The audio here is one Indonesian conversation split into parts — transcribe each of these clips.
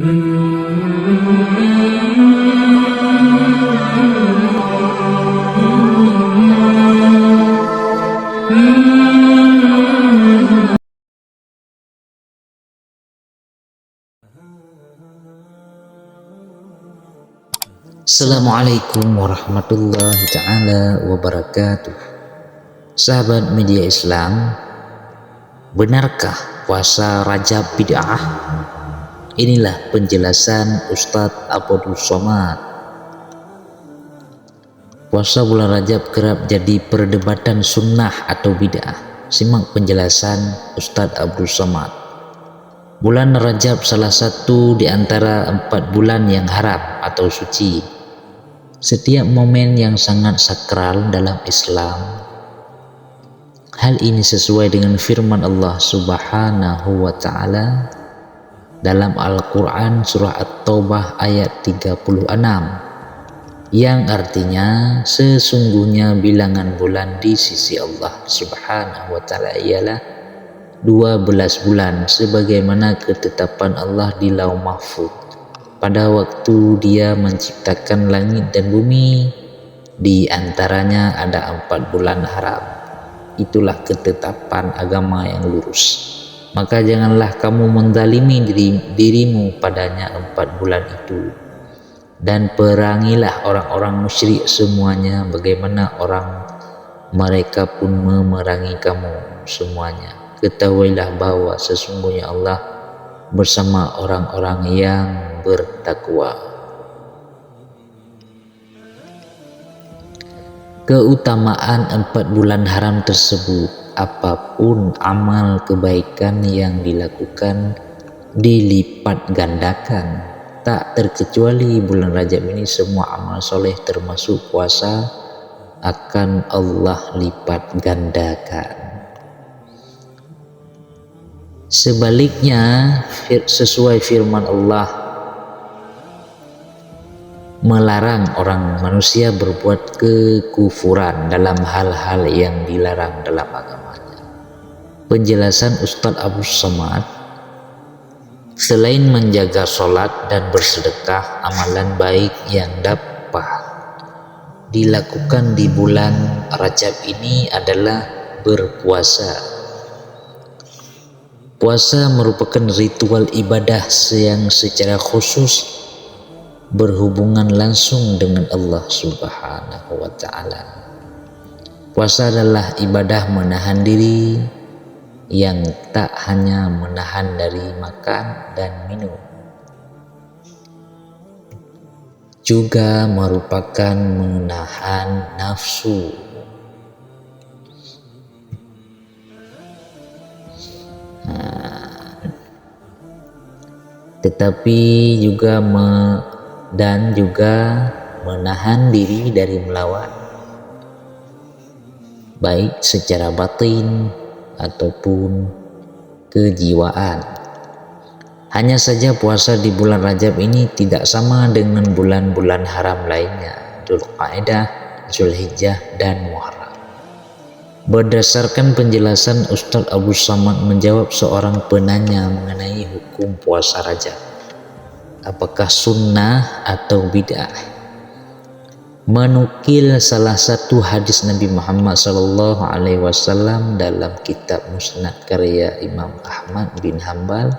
Assalamualaikum warahmatullahi ta'ala wabarakatuh. Sahabat media Islam, benarkah puasa Rajab bid'ah? Inilah penjelasan Ustadz Abdul Somad. Puasa bulan Rajab kerap jadi perdebatan sunnah atau bid'ah. Simak penjelasan Ustadz Abdul Somad. Bulan Rajab salah satu di antara 4 bulan yang haram atau suci. Setiap momen yang sangat sakral dalam Islam. Hal ini sesuai dengan firman Allah Subhanahu wa ta'ala dalam Al-Quran surah At-Taubah ayat 36 yang artinya sesungguhnya bilangan bulan di sisi Allah Subhanahu wa ta'ala ialah 12 bulan sebagaimana ketetapan Allah di Lauh Mahfuz pada waktu Dia menciptakan langit dan bumi. Di antaranya ada 4 bulan haram. Itulah ketetapan agama yang lurus. Maka janganlah kamu menzalimi dirimu padanya 4 bulan itu, dan perangilah orang-orang musyrik semuanya bagaimana orang mereka pun memerangi kamu semuanya. Ketahuilah bahwa sesungguhnya Allah bersama orang-orang yang bertakwa. Keutamaan 4 bulan haram tersebut, apapun amal kebaikan yang dilakukan dilipat gandakan. Tak terkecuali bulan Rajab ini semua amal soleh termasuk puasa akan Allah lipat gandakan. Sebaliknya, sesuai firman Allah melarang orang manusia berbuat kekufuran dalam hal-hal yang dilarang dalam agamanya. Penjelasan Ustadz Abdul Somad, selain menjaga sholat dan bersedekah, amalan baik yang dapat dilakukan di bulan Rajab ini adalah berpuasa. Puasa merupakan ritual ibadah yang secara khusus berhubungan langsung dengan Allah Subhanahu wa ta'ala. Puasa adalah ibadah menahan diri yang tak hanya menahan dari makan dan minum, juga merupakan menahan nafsu. Tetapi juga menahan diri dari melawan, baik secara batin ataupun kejiwaan. Hanya saja puasa di bulan Rajab ini tidak sama dengan bulan-bulan haram lainnya, Dzulqa'dah, Dzulhijjah, dan Muharram. Berdasarkan penjelasan Ustadz Abdul Somad menjawab seorang penanya mengenai hukum puasa Rajab, apakah sunnah atau bid'ah, menukil salah satu hadis Nabi Muhammad SAW dalam kitab Musnad karya Imam Ahmad bin Hanbal.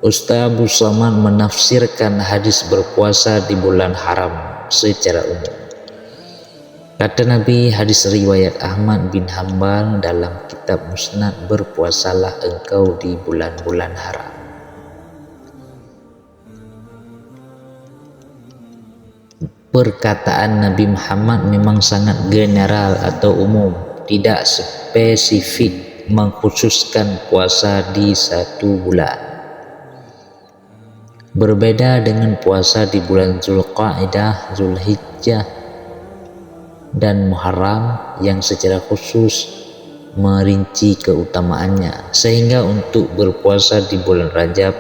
Ustadz Abdul Somad menafsirkan hadis berpuasa di bulan haram secara umum. Kata Nabi, hadis riwayat Ahmad bin Hanbal dalam kitab Musnad, berpuasalah engkau di bulan-bulan haram. Perkataan Nabi Muhammad memang sangat general atau umum, tidak spesifik mengkhususkan puasa di satu bulan. Berbeda dengan puasa di bulan Dzulqa'dah, Dzulhijjah, dan Muharram yang secara khusus merinci keutamaannya, sehingga untuk berpuasa di bulan Rajab,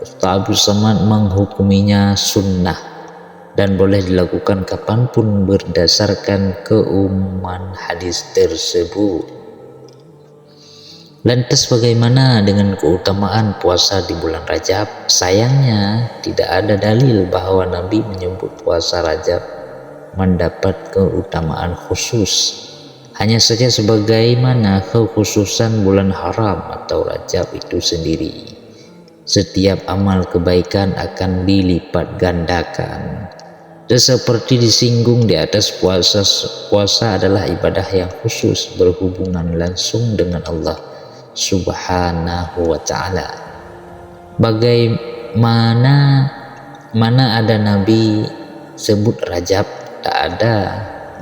Ustadz Abdul Somad menghukuminya sunnah dan boleh dilakukan kapanpun berdasarkan keumuman hadis tersebut. Lantas bagaimana dengan keutamaan puasa di bulan Rajab? Sayangnya tidak ada dalil bahwa Nabi menyebut puasa Rajab mendapat keutamaan khusus. Hanya saja sebagaimana kekhususan bulan haram atau Rajab itu sendiri. Setiap amal kebaikan akan dilipat gandakan. Dan seperti disinggung di atas, puasa adalah ibadah yang khusus berhubungan langsung dengan Allah Subhanahu wa ta'ala. Bagaimana ada Nabi sebut Rajab? Tak ada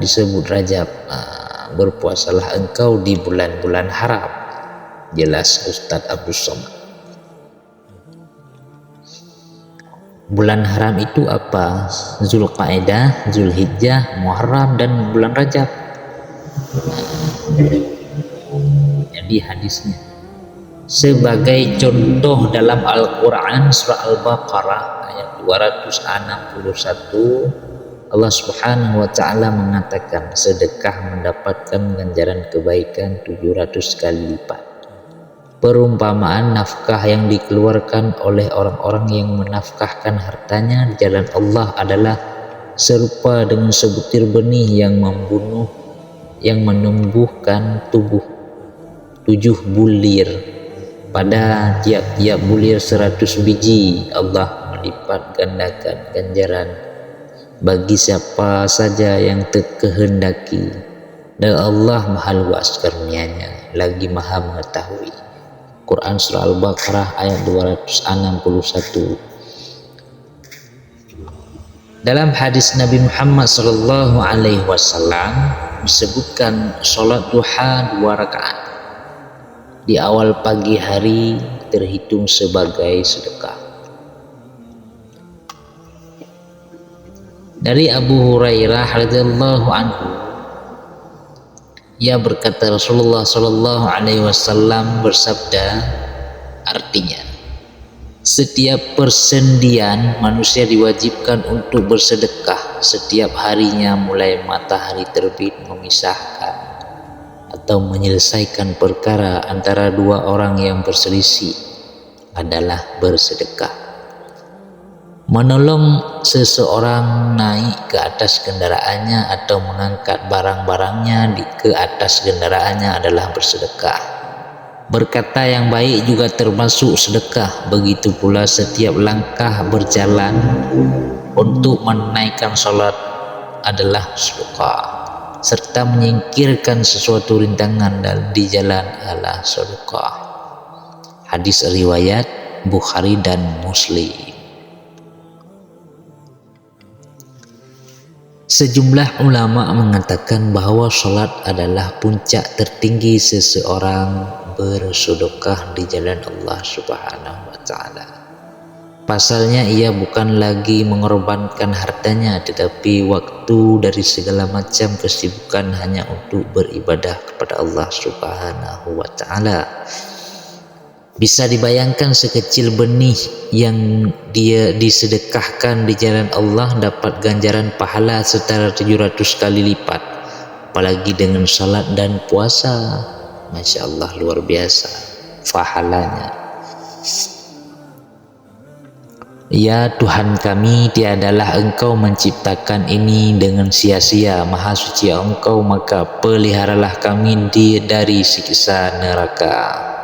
disebut Rajab. Berpuasalah engkau di bulan-bulan haram, jelas Ustadz Abdul Somad. Bulan haram itu apa? Zulqa'dah, Zulhijjah, Muharram, dan bulan Rajab. Jadi hadisnya sebagai contoh dalam Al-Quran surah Al-Baqarah ayat 261, Allah Subhanahu wa ta'ala mengatakan sedekah mendapatkan ganjaran kebaikan 700 kali lipat. Perumpamaan nafkah yang dikeluarkan oleh orang-orang yang menafkahkan hartanya di jalan Allah adalah serupa dengan sebutir benih yang menumbuhkan 7 bulir. Pada tiap-tiap bulir 100 biji. Allah melipat gandakan ganjaran bagi siapa saja yang terkehendaki, dan Allah Maha Luas karunia-Nya lagi Maha mengetahui. Quran surah Al-Baqarah ayat 261. Dalam hadis Nabi Muhammad SAW disebutkan sholat duha 2 rakaat di awal pagi hari terhitung sebagai sedekah. Dari Abu Hurairah radhiyallahu anhu, ia berkata, Rasulullah sallallahu alaihi wasallam bersabda, artinya setiap persendian manusia diwajibkan untuk bersedekah setiap harinya mulai matahari terbit, memisahkan atau menyelesaikan perkara antara 2 orang yang berselisih adalah bersedekah. Menolong seseorang naik ke atas kendaraannya atau mengangkat barang-barangnya ke atas kendaraannya adalah bersedekah. Berkata yang baik juga termasuk sedekah. Begitu pula setiap langkah berjalan untuk menaikkan salat adalah sedekah, serta menyingkirkan sesuatu rintangan di jalan adalah sedekah. Hadis riwayat Bukhari dan Muslim. Sejumlah ulama mengatakan bahwa salat adalah puncak tertinggi seseorang bersedekah di jalan Allah Subhanahu wa ta'ala. Pasalnya ia bukan lagi mengorbankan hartanya, tetapi waktu dari segala macam kesibukan hanya untuk beribadah kepada Allah Subhanahu wa ta'ala. Bisa dibayangkan sekecil benih yang dia disedekahkan di jalan Allah dapat ganjaran pahala setara 700 kali lipat, apalagi dengan salat dan puasa. Masya Allah, luar biasa pahalanya. Ya Tuhan kami, tiadalah Engkau menciptakan ini dengan sia-sia. Maha suci Engkau, maka peliharalah kami dari siksa neraka.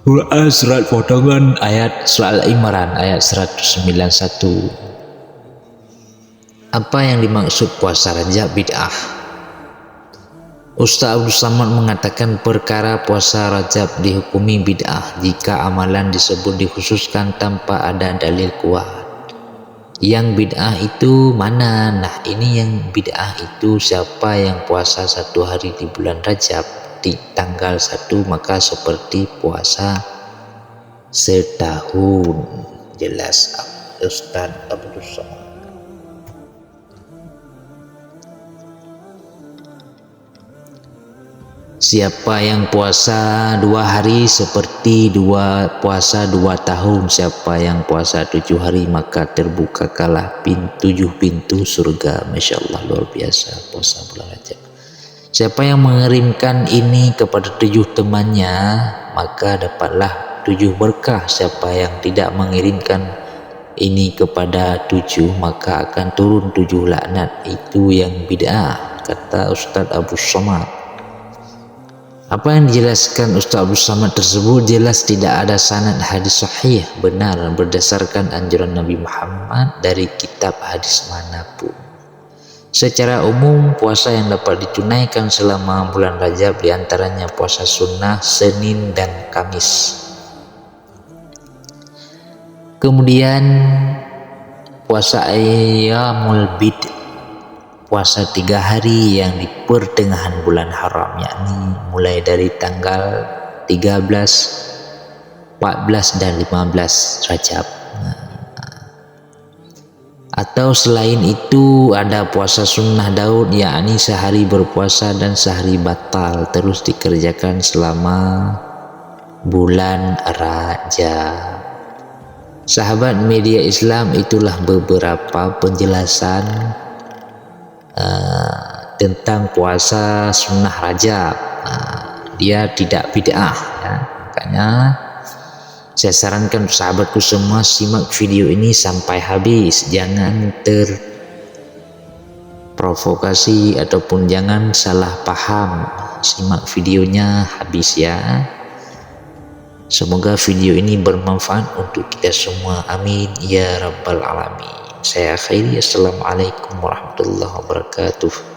Quran surat potongan ayat Surah Al-Imran ayat 191. Apa yang dimaksud puasa Rajab bid'ah? Ustaz Abdul Somad mengatakan perkara puasa Rajab dihukumi bid'ah jika amalan disebut dikhususkan tanpa ada dalil kuat. Yang bid'ah itu mana? Nah, ini yang bid'ah itu siapa yang puasa 1 hari di bulan Rajab di tanggal 1 maka seperti puasa setahun, jelas Ustaz Abdul Somad. Siapa yang puasa 2 hari seperti puasa 2 tahun. Siapa yang puasa 7 hari maka terbukalah 7 pintu surga. Masya Allah, luar biasa puasa bulan Rajab. Siapa yang mengirimkan ini kepada 7 temannya, maka dapatlah 7 berkah. Siapa yang tidak mengirimkan ini kepada 7, maka akan turun 7 laknat. Itu yang bid'ah, kata Ustadz Abu Somad. Apa yang dijelaskan Ustadz Abu Somad tersebut jelas tidak ada sanad hadis sahih benar berdasarkan anjuran Nabi Muhammad dari kitab hadis manapun. Secara umum, puasa yang dapat ditunaikan selama bulan Rajab diantaranya puasa sunnah Senin dan Kamis. Kemudian puasa Ayyamul Bid, puasa 3 hari yang di pertengahan bulan haram, yakni mulai dari tanggal 13, 14 dan 15 Rajab. Atau selain itu ada puasa sunnah Daud, yakni sehari berpuasa dan sehari batal, terus dikerjakan selama bulan Rajab. Sahabat media Islam, itulah beberapa penjelasan tentang puasa sunnah Rajab. Dia tidak bid'ah ya. Makanya saya sarankan sahabatku semua simak video ini sampai habis, jangan terprovokasi ataupun jangan salah paham. Simak videonya habis ya. Semoga video ini bermanfaat untuk kita semua, amin ya rabbal alamin. Saya akhiri, assalamualaikum warahmatullahi wabarakatuh.